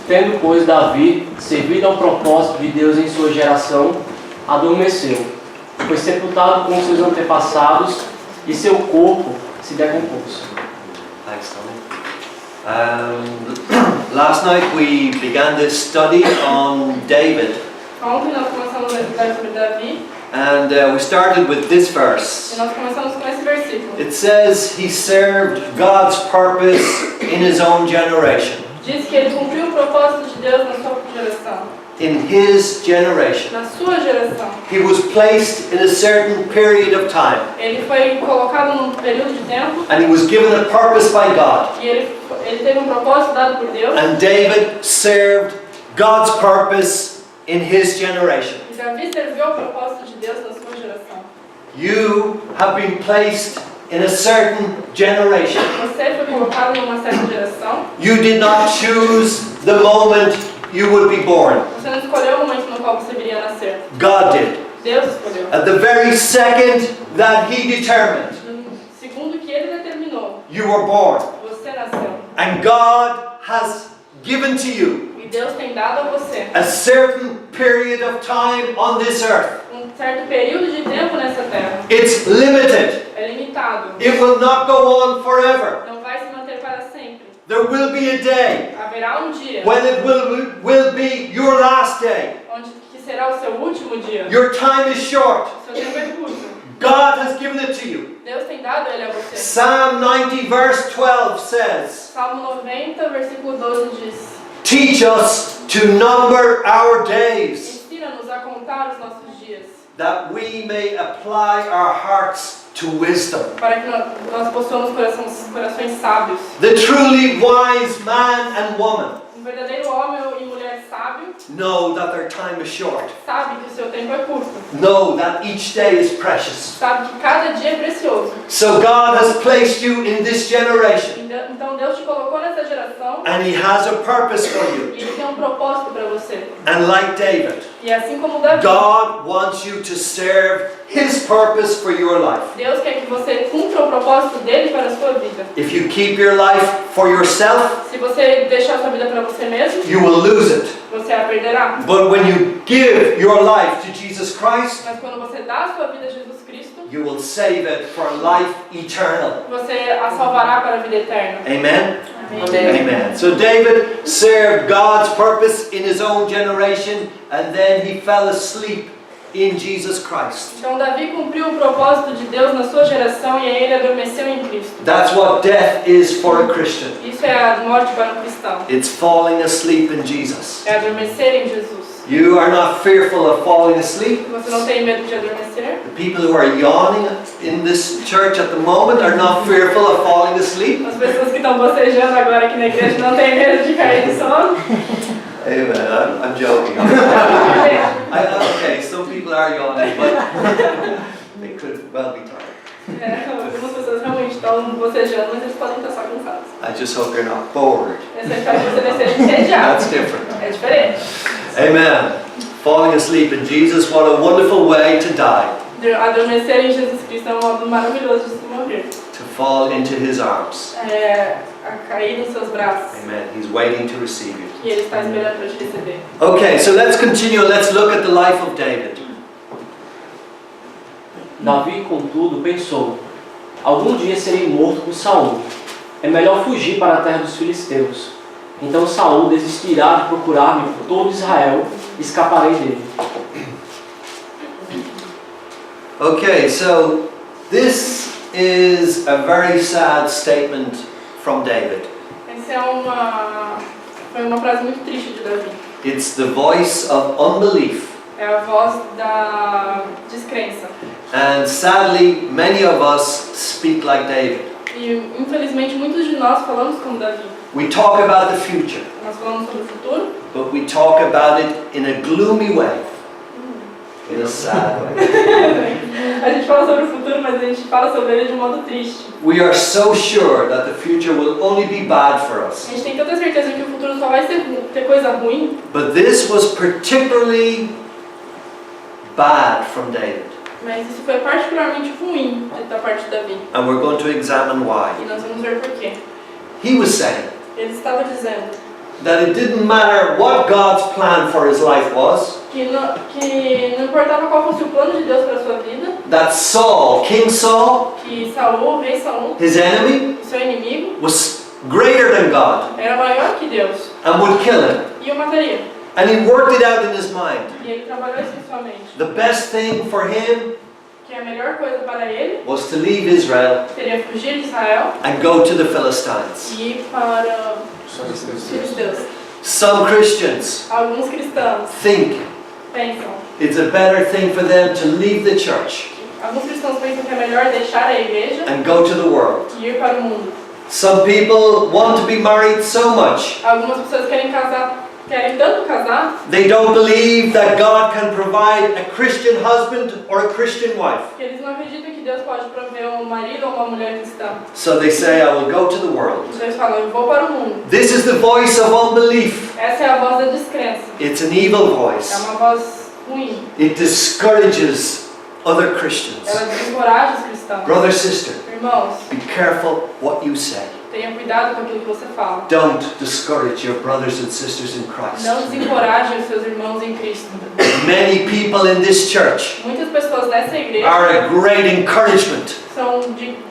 Tendo, pois, Davi servido ao propósito de Deus em sua geração, adormeceu, foi sepultado com seus antepassados e seu corpo se decompôs. Thanks, Tommy. Last night we began this study on David. Ontem nós começamos a estudar sobre Davi. And we started with this verse. E nós começamos com esse versículo. It says he served God's purpose in his own generation. Diz que ele cumpriu o propósito de Deus na sua geração. In his generation. Na sua geração. He was placed in a certain period of time. Ele foi colocado num período de tempo. And he was given a purpose by God. E ele teve propósito dado por Deus. And David served God's purpose in his generation. E Davi serviu ao propósito de Deus na sua geração. You have been placed in a certain generation. Você foi colocado numa certa geração. You did not choose the moment you would be born. Você não escolheu o momento no qual você viria a nascer. God did. Deus escolheu. At the very second that he determined, No segundo que ele determinou, you were born. você nasceu. And God has given to you E Deus tem dado a você a certain period of time on this earth. certo período de tempo nessa terra. It's limited. É limitado. It will not go on forever. Não vai se manter para sempre. There will be a day Haverá um dia when it will be your last day. onde que será o seu último dia. Your time is short. O seu tempo é curto. God has given it to you. Deus tem dado ele a você. Psalm 90 verse 12 says, Salmo 90, versículo 12 diz: teach us to number our days, ensina-nos a contar os nossos dias, that we may apply our hearts to wisdom. para que nós possuamos corações sábios. The truly wise man and woman Um verdadeiro homem e mulher sábio know that their time is short. sabe que o seu tempo é curto. Know that each day is precious. Sabe que cada dia é precioso. So God has placed you in this generation, Então Deus te colocou nessa geração and He has a purpose for e you. Ele tem propósito para você. And like David, E assim como Davi, God wants you to serve His purpose for your life. Deus quer que você cumpra o propósito dele para a sua vida. If you keep your life for yourself, Se você deixar a sua vida para você mesmo, you will lose it. você a perderá. But when you give your life to Jesus Christ, Mas quando você dá a sua vida a Jesus Cristo, you will save it for life eternal. você a salvará para a vida eterna. Amen? Amém. Amen. So David served God's purpose in his own generation, and then he fell asleep in Jesus Christ. Então Davi cumpriu o propósito de Deus na sua geração e aí ele adormeceu em Cristo. That's what death is for a Christian. Isso é a morte para um cristão. It's falling asleep in Jesus. É adormecer em Jesus. You are not fearful of falling asleep. Você não tem medo de adormecer? The people who are yawning in this church at the moment are not fearful of falling asleep. As pessoas que estão bocejando agora aqui na igreja não têm medo de cair de sono? Amen. I'm joking. Okay, some people are yawning, but they could well be tired. Algumas pessoas realmente estão bocejando, mas eles podem estar só cansados. I just hope they're not bored. Eu espero que você não seja entediado. That's different. É diferente. Amen. Falling asleep in Jesus, what a wonderful way to die. Adormecer em Jesus Cristo é um modo maravilhoso de se morrer. To fall into His arms. É a cair nos seus braços. Amen. He's waiting to receive you. E Ele está esperando para te receber. Okay, so let's continue. Let's look at the life of David. Davi, contudo, pensou: algum dia serei morto por Saul. É melhor fugir para a terra dos filisteus. Então Saul desistirá de procurar-me por todo Israel e escaparei dele. Okay, so this is a very sad statement from David. Essa foi uma frase muito triste de Davi. It's the voice of unbelief. É a voz da descrença. And sadly, many of us speak like David. E infelizmente muitos de nós falamos como Davi. We talk about the future, Nós falamos sobre o futuro, but we talk about it in a gloomy way, in a sad way. a gente fala sobre o futuro, mas a gente fala sobre ele de um modo triste. We are so sure that the future will only be bad for A us. gente tem tanta certeza que o futuro só vai ter coisa ruim, But this was particularly bad from David. mas isso foi particularmente ruim da parte de Davi. And we're going to examine why. E nós vamos ver por quê. He was saying, Ele estava dizendo: that it didn't matter what God's plan for his life was, que não importava qual fosse o plano de Deus para sua vida, that Saul, King Saul, que Saul, o rei Saul, his enemy, seu inimigo, was greater than God era maior que Deus and would kill him. e o mataria. And he worked it out in his mind. E ele trabalhou isso em sua mente. The best thing for him Que a melhor coisa para ele was to leave Israel seria fugir de Israel and go to the Philistines. e ir para os filisteus. Some Christians Alguns cristãos think pensam, it's a better thing for them to leave the church alguns cristãos pensam que é melhor deixar a igreja and go to the world. e ir para o mundo. Some people want to be married so much Algumas pessoas querem casar, querem tanto casar, they don't believe that God can provide a Christian husband or a Christian wife. que eles não acreditam que Deus pode prover um marido ou uma mulher cristã. So they say, I will go to the world. Então eles falam, eu vou para o mundo. This is the voice of unbelief. Essa é a voz da descrença. It's an evil É voice. uma voz ruim. It discourages other Christians. Ela desencoraja os cristãos. Brother, sister, Irmãos, be careful what you say. tenha cuidado com aquilo que você fala. Don't discourage your brothers and sisters in Christ. Não desencoraje os seus irmãos em Cristo. Many people in this church Muitas pessoas dessa igreja are a great encouragement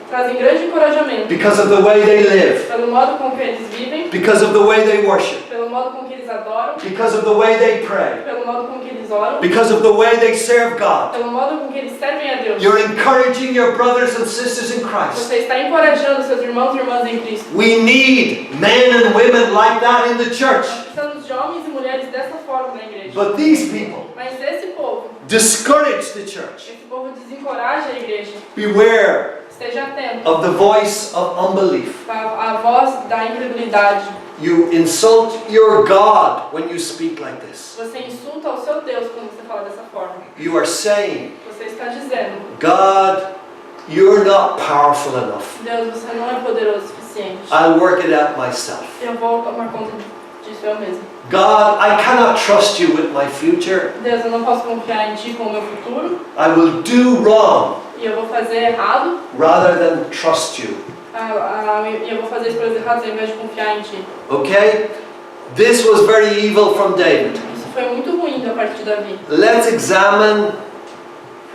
trazem grande encorajamento because of the way they live, pelo modo com que eles vivem, because of the way they worship, pelo modo com que eles adoram, because of the way they pray, pelo modo com que eles oram, because of the way they serve God. pelo modo com que eles servem a Deus. You're encouraging your brothers and sisters in Christ. Você está encorajando seus irmãos e irmãs em Cristo. We need men and women like that in the church. Nós precisamos de homens e mulheres dessa forma na igreja. But these people Mas esse povo, discourage the church. esse povo desencoraja a igreja. Beware Esteja atento of the voice of unbelief. à voz da incredulidade. You insult your God when you speak like this. Você insulta o seu Deus quando você fala dessa forma. You are saying, Você está dizendo, God, you're not powerful enough. Deus, você não é poderoso o suficiente. I'll work it out myself. Eu vou tomar conta disso eu mesmo. God, I cannot trust you with my future. Deus, eu não posso confiar em Ti com o meu futuro. I will do wrong E eu vou fazer errado. rather than trust you. E eu vou fazer as coisas erradas ao invés de confiar em Ti. Okay? This was very evil from David. Isso foi muito ruim da parte de Davi. Let's examine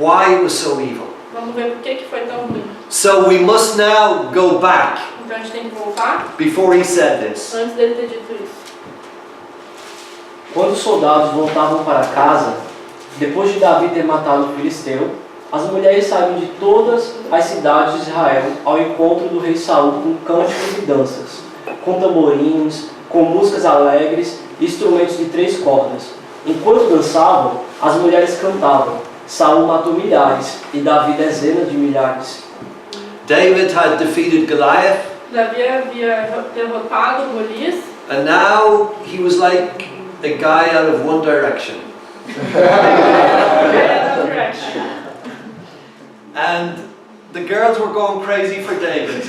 why it was so evil. Vamos ver por que foi tão ruim. So we must now go back Então a gente tem que voltar before he said this. antes dele ter dito isso. Quando os soldados voltavam para casa, depois de Davi ter matado o filisteu, as mulheres saíram de todas as cidades de Israel ao encontro do rei Saul com cânticos e danças, com tamborins, com músicas alegres e instrumentos de 3 cordas. Enquanto dançavam, as mulheres cantavam. Saul matou milhares e Davi dezenas de milhares. David had defeated Goliath, Davi havia derrotado Golias. and now he was like a guy out of One Direction. And the girls were going crazy for David.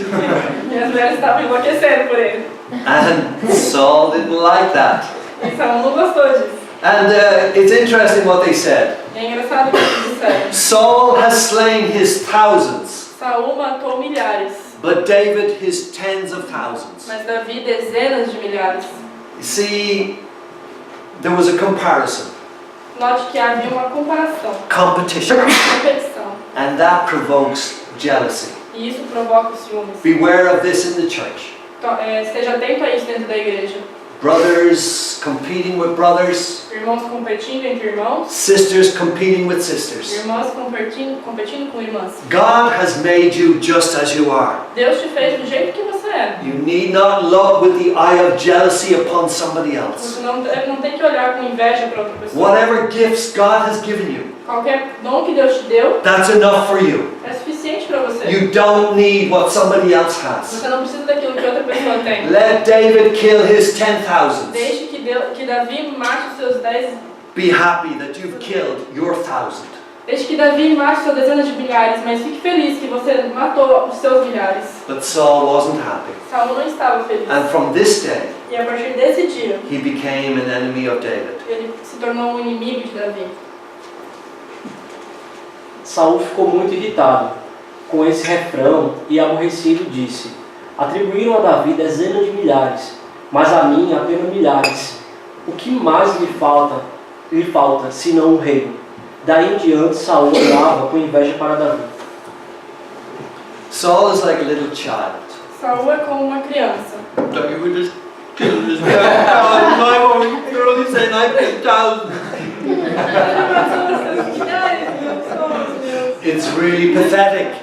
E as mulheres estavam enlouquecendo por ele. And Saul didn't like that. E Saul não gostou disso. And it's interesting what they said. E é engraçado o que eles disseram. Saul has slain his thousands, Saul matou milhares, but David his tens of thousands. mas Davi dezenas de milhares. You see, there was a comparison, Note que havia uma comparação, competition, competição. and that provokes jealousy. E isso provoca os ciúmes. Beware of this in the church. Então, esteja atento a isso dentro da igreja. Brothers competing with brothers, Irmãos competindo entre irmãos, sisters competing with sisters. irmãs competindo com irmãs. God has made you just as you are. Deus te fez do jeito que você é. You need not look with the eye of jealousy upon somebody else. Você não tem que olhar com inveja para outra pessoa. Whatever gifts God has given you, Qualquer dom que Deus te deu that's enough for you. é suficiente para você. You don't need what somebody else has. Você não precisa daquilo que outra pessoa tem. Let David kill his 10,000s. Deixe que Davi mate os seus 10. Be happy that you've killed your 1,000. Deixe que Davi mate suas dezenas de milhares, mas fique feliz que você matou os seus milhares. But Saul wasn't happy. Saul não estava feliz. And from this day, E a partir desse dia, he became an enemy of David. ele se tornou um inimigo de Davi. Saul ficou muito irritado com esse refrão e aborrecido disse: atribuíram a Davi dezenas de milhares mas a mim apenas milhares. O que mais lhe falta, senão um reino? Daí em diante, Saul olhava com inveja para Davi. Saul is like a little child. Saul é como uma criança. You would just kill this guy. You're only saying I paid 1,000. It's really pathetic.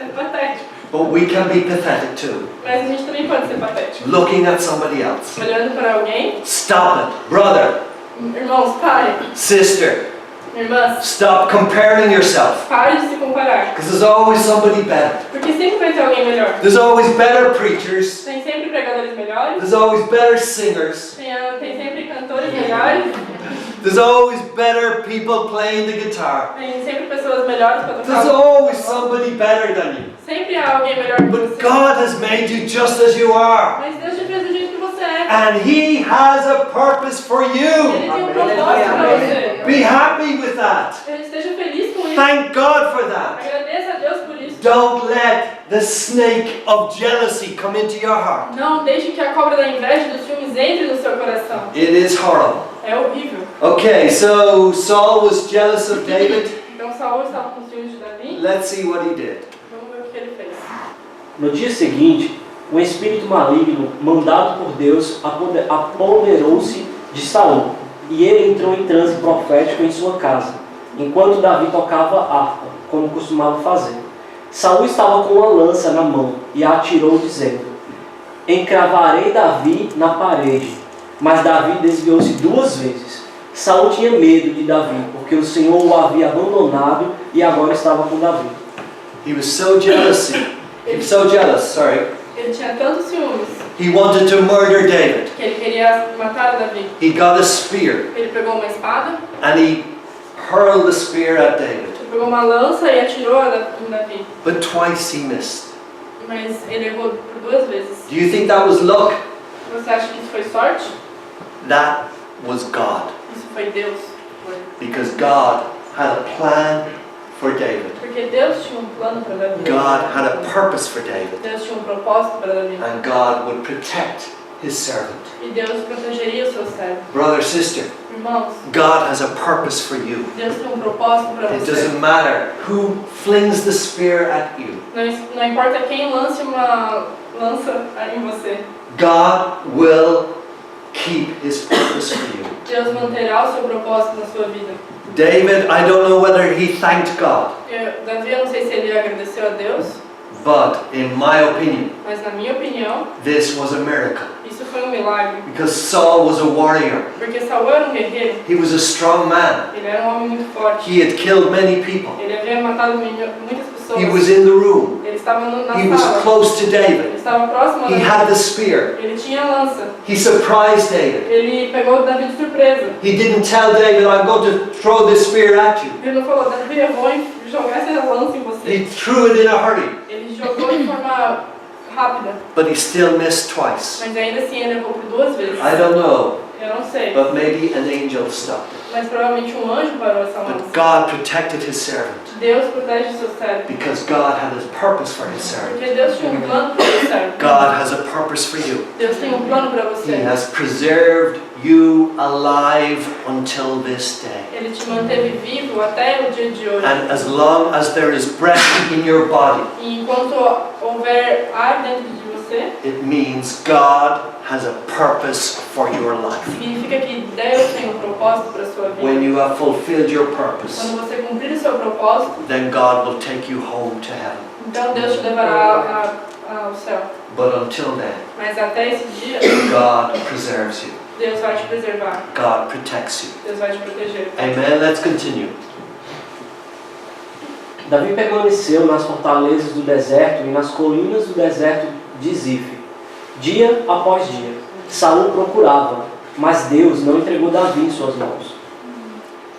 É patético. But we can be pathetic too. Mas a gente também pode ser patético. Looking at somebody else. Olhando para alguém. Stop it. Brother, Irmãos, pare. sister, Irmãs, stop comparing yourself. pare de se comparar. Because there's always somebody better. Porque sempre vai ter alguém melhor. There's always better preachers. Tem sempre pregadores melhores. There's always better singers. Tem sempre cantores melhores. There's always better people playing the guitar. Tem sempre pessoas melhores para There's tocar. always somebody better than you. Sempre há alguém melhor que But você. God has made you just as you are. Mas Deus te fez do jeito que você é. And He has a purpose for Ele you. tem um propósito para você. Be happy with that. Esteja feliz com isso. Thank God for that. Agradeça a Deus por isso. Don't let the snake of jealousy come into your heart. Não deixe que a cobra da inveja e dos ciúmes entre no seu coração. It is horrible. É horrível. Okay, so Saul was jealous of David. Então Saul estava com ciúmes de Davi. Let's see what he did. Vamos ver o que ele fez. No dia seguinte, um espírito maligno, mandado por Deus, apoderou-se de Saul, e ele entrou em transe profético em sua casa, enquanto Davi tocava harpa, como costumava fazer. Saul estava com uma lança na mão e a atirou, dizendo: encravarei Davi na parede. Mas Davi desviou-se 2 vezes. Saul tinha medo de Davi, porque o Senhor o havia abandonado e agora estava com Davi. He was so jealous. Sorry. Ele tinha tantos ciúmes He wanted to murder David. que ele queria matar Davi. He got a spear Ele pegou uma espada, and he hurled the spear at David. ele pegou uma lança e atirou em Davi. But twice he missed. Mas ele errou por 2 vezes. Do you think that was luck? Você acha que isso foi sorte? That was God. Isso foi Deus. Foi. Because God had a plan for David. Porque Deus tinha um plano para Davi. God had a purpose for David. Deus tinha um propósito para Davi. And God would protect his servant. E Deus protegeria o seu servo. Brother, sister, Irmãos, God has a purpose for you. Deus tem um propósito para It você. doesn't matter who flings the spear at you. Não importa quem lance uma lança em você. God will keep his purpose for you. Deus manterá o seu propósito na sua vida. David, I don't know whether he thanked God, Davi, eu não sei se ele agradeceu a Deus, but in my opinion, mas na minha opinião, this was a miracle. isso foi um milagre. Because Saul was a warrior. Porque Saul era um guerreiro, He was a strong man. ele era um homem muito forte. He had killed many people. Ele havia matado muitas pessoas. He was in the room. Ele estava na He was sala. close to Ele David. estava próximo a He Davi. had the spear. Ele tinha a lança. He surprised David. Ele pegou Davi de surpresa. He didn't tell David, I'm going to throw this spear at you. Ele não falou, Davi, eu vou jogar essa lança em você. He threw it in a hurry, Ele jogou de forma rápida. but he still missed twice. Mas ainda assim ele errou por 2 vezes. I don't know, Eu não sei. but maybe an angel stopped it. Mas provavelmente um anjo parou essa But lança. God protected his servant Deus protege o seu servo. because God had a purpose for his servant. Porque Deus tinha um plano para o seu servo. God has a purpose for you. Deus tem um plano para He você. has preserved you alive until this day. Ele te manteve vivo até o dia de hoje. And as long as there is breath in your body, E enquanto houver ar dentro de você, it means God has a purpose for your life. significa que Deus tem um propósito para a sua vida. When you have fulfilled your purpose, Quando você cumprir o seu propósito, then God will take you home to heaven. então Deus te levará ao céu. But until then, Mas até esse dia, God preserves you. Deus vai te preservar. God protects you. Deus vai te proteger. Amen. Let's continue. Davi permaneceu nas fortalezas do deserto e nas colinas do deserto de Zif, dia após dia. Saul procurava, mas Deus não entregou Davi em suas mãos.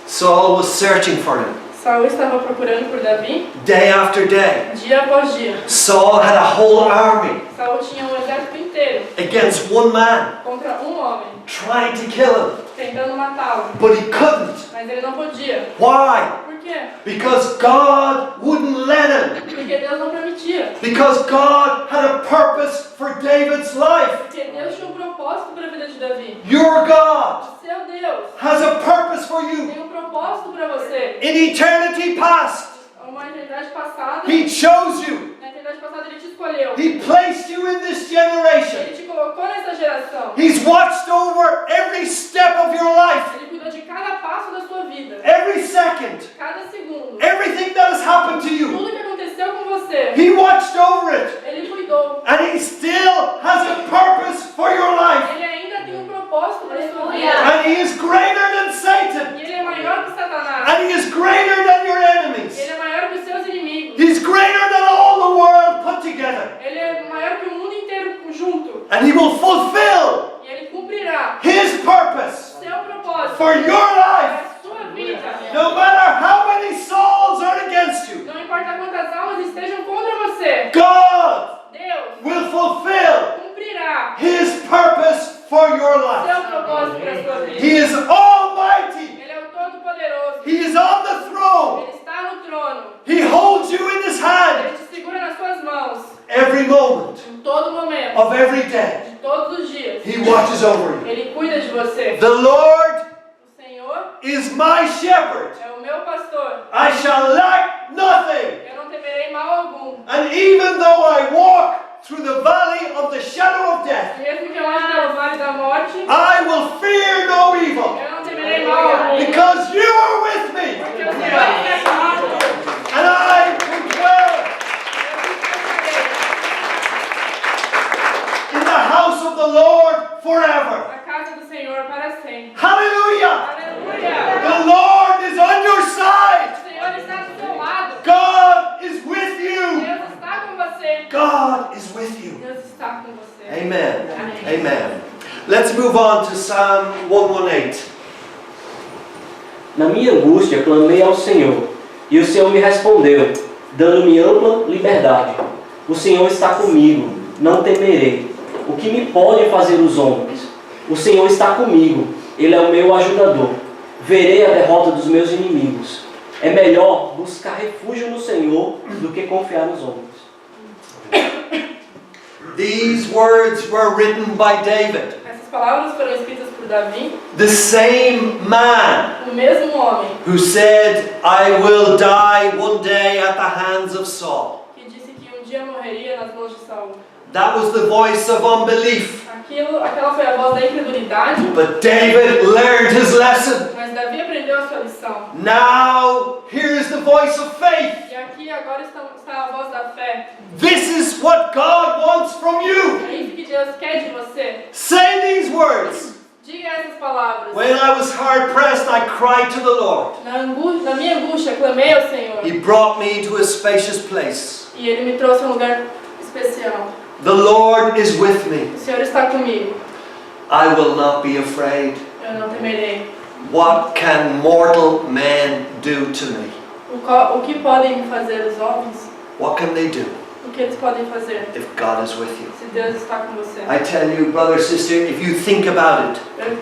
Saul was searching for him Saul estava procurando por Davi day after day. dia após dia. Saul had a whole army Saul tinha um exército inteiro against one man, contra um homem, trying to kill him, tentando matá-lo. but he couldn't. Mas ele não podia. Why? Por quê? quê? Because God wouldn't let him. Porque Deus não permitia. Because God had a purpose for David's life. Porque Deus tinha um propósito para a vida de Davi. Your God O seu Deus has a purpose for you. tem um propósito para você. In eternity past, Uma eternidade passada, He chose you. na eternidade passada Ele te escolheu. He placed you in this generation. Ele te colocou nessa geração. He's watched over every step of your life, Ele cuidou de cada passo da sua vida. every second, Cada segundo. everything that has happened to you. Tudo que aconteceu com você. He watched over it. Ele cuidou. And He still has a purpose for your life. Ele ainda tem um propósito para a sua vida. And He is greater than Satan. E Ele é maior que Satanás. And He is greater than your enemies. Ele é maior que os seus inimigos. He's greater than all the world put together. Ele é maior que o mundo inteiro junto. And He will fulfill E Ele cumprirá His purpose o seu propósito for your life. para a sua vida. No matter how many souls are against you, Não importa quantas almas estejam contra você. God Deus will fulfill cumprirá His purpose for your o life. seu propósito para a sua vida. He is almighty. Ele é o Todo-Poderoso. He is on the throne. Ele está no trono. He holds you in His hand Ele te segura nas suas mãos. every moment Em todo momento. of every day. De todos os dias. He watches over you. Ele cuida de você. The Lord O Senhor is my shepherd. é o meu pastor. I shall lack nothing. Eu não temerei mal algum. And even though I walk through the valley of the shadow of death, Mesmo que eu ande pelo vale da morte, I will fear no evil, eu não temerei mal algum. because you are with me, Porque o Senhor está comigo. and I will dwell in the house of the Lord forever. A casa do Senhor para sempre. Hallelujah! Aleluia! The Lord is on your O side. Senhor está do seu lado. God is with you. Deus está com você. God is with you. Deus está com você. Amen. Amen. Let's move on to Psalm 118. Na minha angústia clamei ao Senhor, e o Senhor me respondeu, dando-me ampla liberdade. O Senhor está comigo, não temerei. O que me podem fazer os homens? O Senhor está comigo, Ele é o meu ajudador. Verei a derrota dos meus inimigos. É melhor buscar refúgio no Senhor do que confiar nos homens. These words were written by David, Essas palavras foram escritas por Davi, the same man o mesmo homem who said, I will die one day at the hands of Saul. que disse que um dia morreria nas mãos de Saul. That was the voice of unbelief. Aquela foi a voz da incredulidade, But David learned his lesson. mas Davi aprendeu a sua lição. Now, here is the voice of faith. E aqui agora está a voz da fé. This is what God wants from you. É isso que Deus quer de você. Say these words. Diga essas palavras. When I was hard pressed, I cried to the Lord. Na minha angústia, clamei ao Senhor. He brought me to a spacious place. E Ele me trouxe a um lugar especial. The Lord is with me. O Senhor está comigo. I will not be afraid. Eu não temerei. What can mortal man do to me? O que podem fazer os homens? What can they do O que eles podem fazer if God is with you? se Deus está com você? I tell you, brother, sister, if you think about it, Eu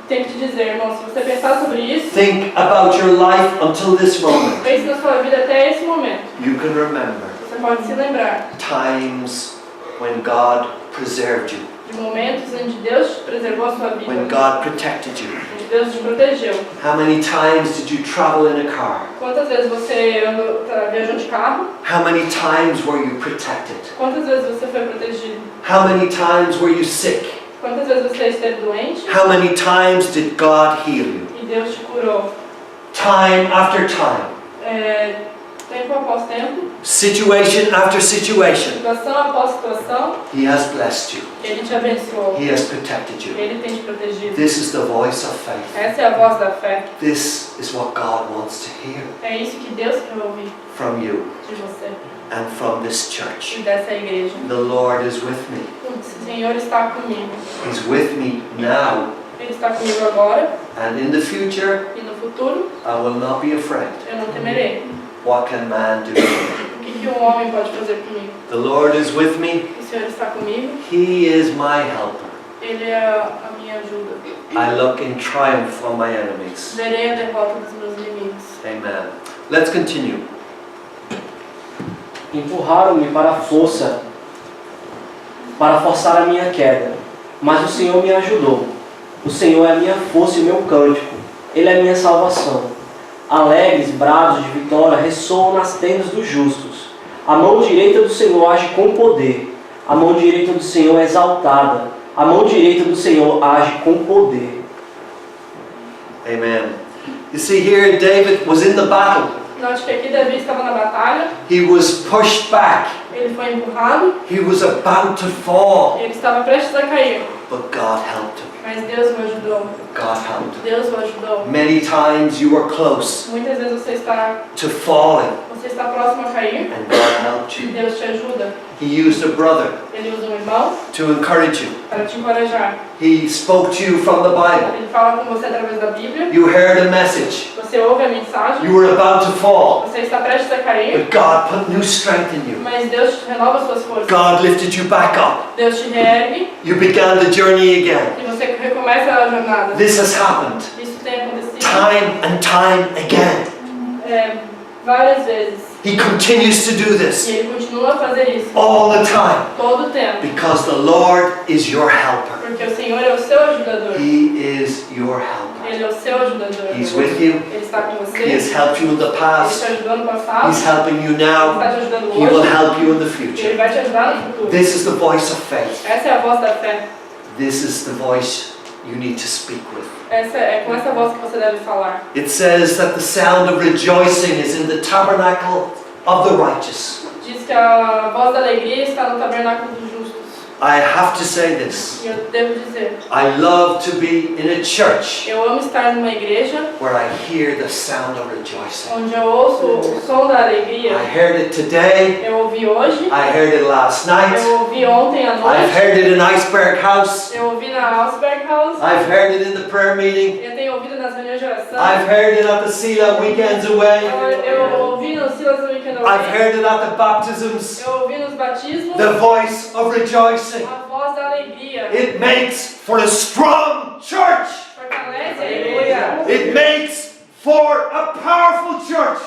tenho que te dizer, irmão, se você pensar sobre isso, think about your life until this moment, pense na sua vida até esse momento. you can remember Você pode se lembrar times when God preserved you, de momentos onde Deus preservou a sua vida, when God protected you. onde Deus te protegeu. How many times did you travel in a car? Quantas vezes você viajou de carro? How many times were you protected? Quantas vezes você foi protegido? How many times were you sick? Quantas vezes você esteve doente? How many times did God heal you? E Deus te curou? Time after time, Tempo após tempo, situation after situation, situação após situação, He has blessed you. Ele te abençoou. He has protected you. Ele tem te protegido. This is the voice of faith. Essa é a voz da fé. This is what God wants to hear É isso que Deus quer ouvir from you de você and from this church. e dessa igreja. The Lord is with me. O Senhor está comigo. He's with me now, Ele está comigo agora and in the future, e no futuro I will not be afraid. eu não temerei. What can man do? O que um homem pode fazer comigo? The Lord is with me. O Senhor está comigo. He is my helper. Ele é a minha ajuda. I look in triumph on my enemies. Verei a derrota dos meus inimigos. Amen. Let's continue. Empurraram-me para a força, para forçar a minha queda. Mas o Senhor me ajudou. O Senhor é a minha força e o meu cântico. Ele é a minha salvação. Alegres, bravos de vitória ressoam nas tendas dos justos. A mão direita do Senhor age com poder. A mão direita do Senhor é exaltada. A mão direita do Senhor age com poder. Amen. You see here, David was in the battle. Note que aqui Davi estava na batalha, He was pushed back. ele foi empurrado, He was about to fall. ele estava prestes a cair. But God helped him. Mas Deus o ajudou. God helped him. Deus o ajudou. Many times you were close Muitas vezes você está to falling, próximo a cair and God helped e you. Deus te ajuda. He used a brother Ele usa um irmão to encourage you. para te encorajar. He spoke to you from the Bible. Ele fala com você através da Bíblia. You heard a message. Você ouve a mensagem. You were about to fall, Você está prestes a cair. but God put new strength in you. Mas Deus te renova suas forças. God lifted you back up. Deus te reergue You began the journey again. e você recomeça a jornada. This has happened Isso tem acontecido time and time again. Várias vezes. He continues to do E this ele continua a fazer isso all the time todo o tempo. because the Lord is your helper. Porque o Senhor é o seu ajudador. He is your helper. Ele é o seu ajudador. He's with you. Ele está com você. He has helped you in the Ele te past. ajudou no passado. He's helping you Ele now. está te ajudando He will hoje. help you in the E ele future. vai te ajudar no futuro. This is the voice of faith. Essa é a voz da fé. This is the voice you need to speak with. Essa é com essa voz que você deve falar. It says that the sound of rejoicing is in the tabernacle of the righteous. Diz que a voz da alegria está no tabernáculo dos justos. I have to say this. E eu devo dizer, I love to be in a church eu amo estar numa igreja where I hear the sound of rejoicing. onde eu ouço o som da alegria. I heard it today. Eu ouvi hoje, I heard it last night. eu ouvi ontem à I've noite, heard it in Iceberg House. eu ouvi na Ausberg House, I've heard it in the prayer meeting. eu tenho ouvido nas reuniões de oração, I've heard it at the Sila weekends away. eu ouvi no Silas Weekend I've Away, heard it at the baptisms. eu ouvi nos batismos, The voice of rejoicing. a voz da alegria. It makes for a strong church. Fortalece a igreja, It makes for a powerful church.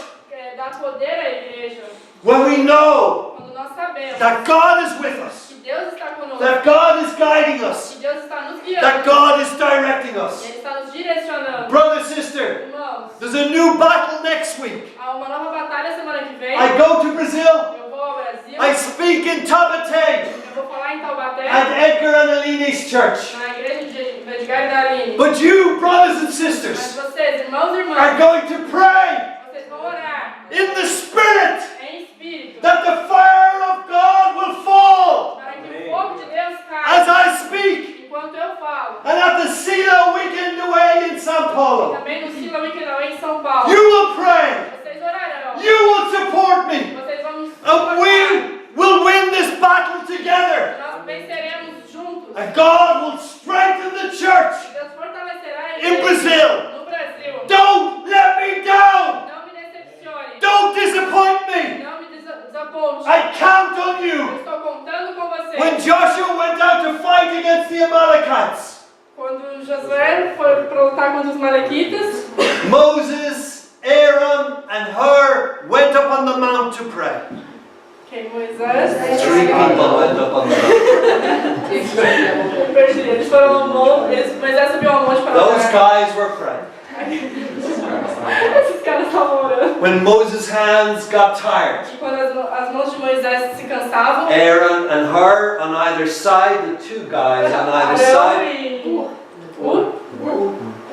dá poder à igreja. When we know Quando nós sabemos that God is with us, que Deus está conosco, that God is guiding us, que Deus está nos that guiando, God is directing e us. Ele está nos direcionando. Brother, sister, Irmãos, there's a new battle next week. há uma nova batalha semana que vem. I go to Brazil. Eu vou ao Brasil. I speak in Tabatay Eu vou falar em Taubaté, at Edgar and Aline's church. na igreja de Edgar e da Aline. But you, brothers and Mas sisters, vocês, irmãos e are irmãs, going to pray vocês vão orar in the Spirit em espírito that the fire of God will fall para que o fogo de Deus caia as I speak. enquanto eu falo. And at the Sila weekend away in São Paulo, Também no Sila Weekend Away em São Paulo. you will pray. Vocês orarão. You will support me. Vocês vão nos And suportar. we will win this battle together. Nós venceremos juntos. And God will strengthen the church Deus fortalecerá a in igreja Brazil. no Brasil. Don't let me down. Não me decepcione. Don't disappoint me. Não me desaponte. I count on Eu you. estou contando com você. When Joshua went out to fight against the Amalekites, Quando Josué foi para lutar contra os malequitas, Moses, Aaron, and Hur went up on the mount to pray. Moisés, 3 people went up on the mount. eu perdi, eles foram ao monte, Moisés subiu ao monte para Those orar. guys were praying. Esses caras estavam orando. When Moses' hands got tired, E quando as mãos de Moisés se cansavam, Aaron and Hur on either side, the two guys on either Arão side,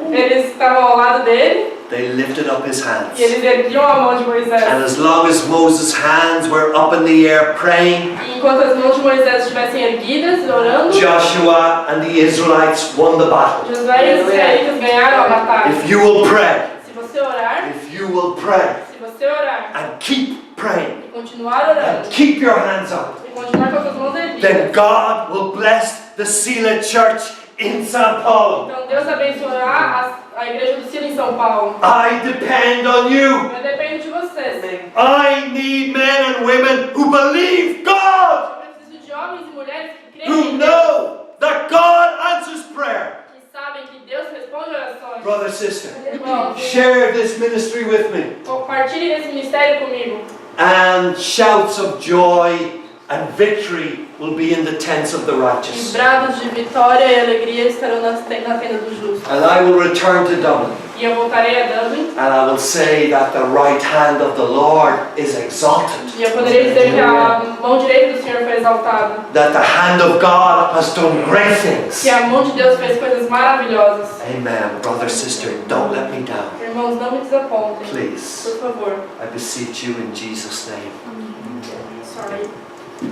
e eles estavam ao lado dele they lifted up his hands. e eles erguiam a mão de Moisés. And as long as Moses' hands were up in the air praying, E enquanto as mãos de Moisés estivessem erguidas, orando, Joshua and the Israelites won the battle. Josué e os israelitas ganharam a batalha. If you will pray, Se você orar, if you will pray, se você orar and keep praying, e continuar orando, and keep your hands up, e continuar com as suas mãos then erguidas, God will bless the Sila Church in São Paulo. então Deus abençoará a igreja do Sila em São Paulo. I depend on you. Eu dependo de vocês. I need men and women who believe God, Eu preciso de homens e mulheres que creem who em Deus, know that God answers prayer. que sabem que Deus responde responde orações. Brother, sister, Irmãos, share this ministry with me. compartilhe esse ministério comigo. And shouts of joy and victory will be in the tents of the E righteous. brados de vitória e alegria estarão na tenda do justo. And I will return to Dublin. E eu voltarei a Dublin. And I will say that the right hand of the Lord is exalted. E eu poderia dizer que a mão direita do Senhor foi exaltada. That the hand of God has done great things. Que a mão de Deus fez coisas maravilhosas. Amen. Brother, sister, don't let me down. Irmãos, não me desapontem. Please. Por favor. I beseech you in Jesus' name. Sorry.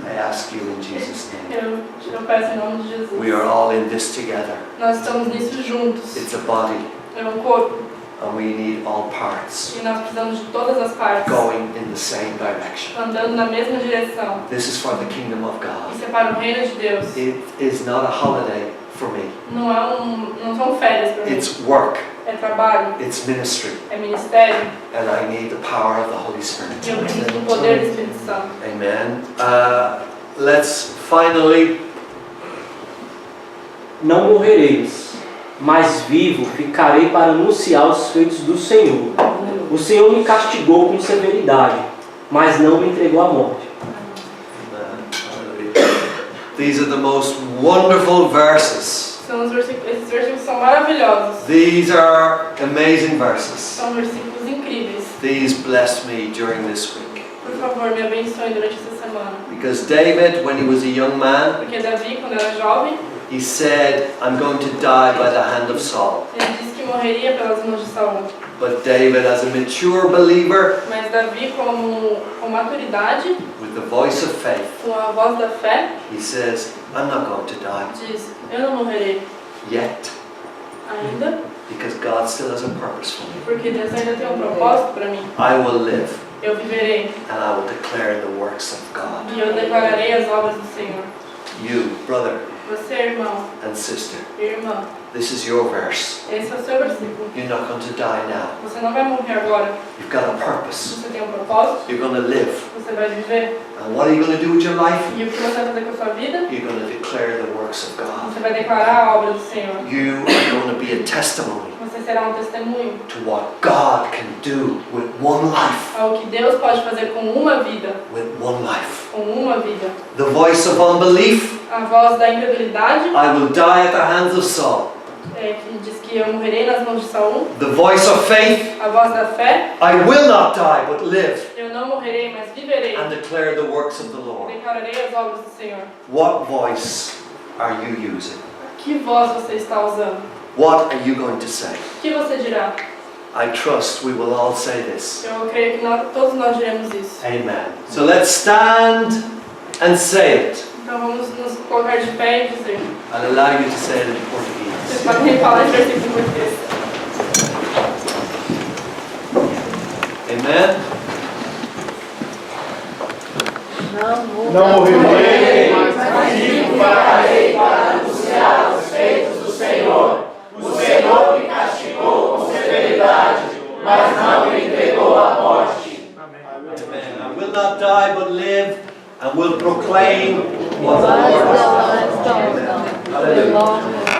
I ask you in Jesus' name. Eu peço em nome de Jesus. We are all in this together. Nós estamos nisso juntos. It's a body, É um corpo. and we need all parts E nós precisamos de todas as partes. going in the same direction. Andando na mesma direção. This is for the kingdom of God. Isso é para o reino de Deus. It is not a holiday for me. Não são férias para mim. It's work. É trabalho. It's ministry. É ministério. And I need the power of the Holy Spirit. E eu preciso do poder do Espírito Santo. Amen. Let's finally, Não morrereis, mas vivo ficarei para anunciar os feitos do Senhor. O Senhor me castigou com severidade, mas não me entregou à morte. these are the most wonderful verses. Esses versículos são maravilhosos. These are amazing verses. São versículos incríveis. These blessed me during this week. Por favor, me abençoe durante essa semana. Because David, when he was a young man, Porque Davi, quando era jovem, he said, I'm going to die by the hand of Saul. ele disse que morreria pelas mãos de Saul. But David, as a mature believer, Mas Davi, com maturidade, with the voice of faith, com a voz da fé, he says, I'm not going to die diz: eu não morrerei yet, ainda, because God still has a purpose for me. porque Deus ainda tem um propósito para mim. I will live, Eu viverei and I will declare the works of God. e eu declararei as obras do Senhor. You, brother Você, irmão and sister, e irmã, this is your verse. esse é o seu versículo. You're not going to die now. Você não vai morrer agora. You've got a purpose. Você tem um propósito, You're going to live. você vai viver. And what are you going to do with your life? E o que você vai fazer com a sua vida? You're going to declare the works of God. Você vai declarar a obra do Senhor. You are going to be a testimony Você será um testemunho to what God can do with one life. ao que Deus pode fazer com uma vida. With one life. Com uma vida. The voice of unbelief, A voz da incredulidade, I will die at the hands of Saul. que diz que eu morrerei nas mãos de Saul. The voice of faith, A voz da fé, I will not die but live eu não morrerei, mas viverei. and declare the works of the Lord. Declararei as obras do Senhor. What voice are you using? Que voz você está usando? What are you going to say? O que você dirá? I trust we will all say this. Eu creio que todos nós diremos isso. Amen. So let's stand and say it. Então vamos nos colocar de pé e dizer. I'll allow you to say it in Vocês Portuguese. podem falar esse versículo em português. Amen. Não morrerei, mas vivo ficarei para anunciar os feitos do Senhor. O Senhor me castigou com severidade, mas não me entregou à morte. Amen. I will not die but live and will proclaim what the Lord has done. Amen. Hallelujah.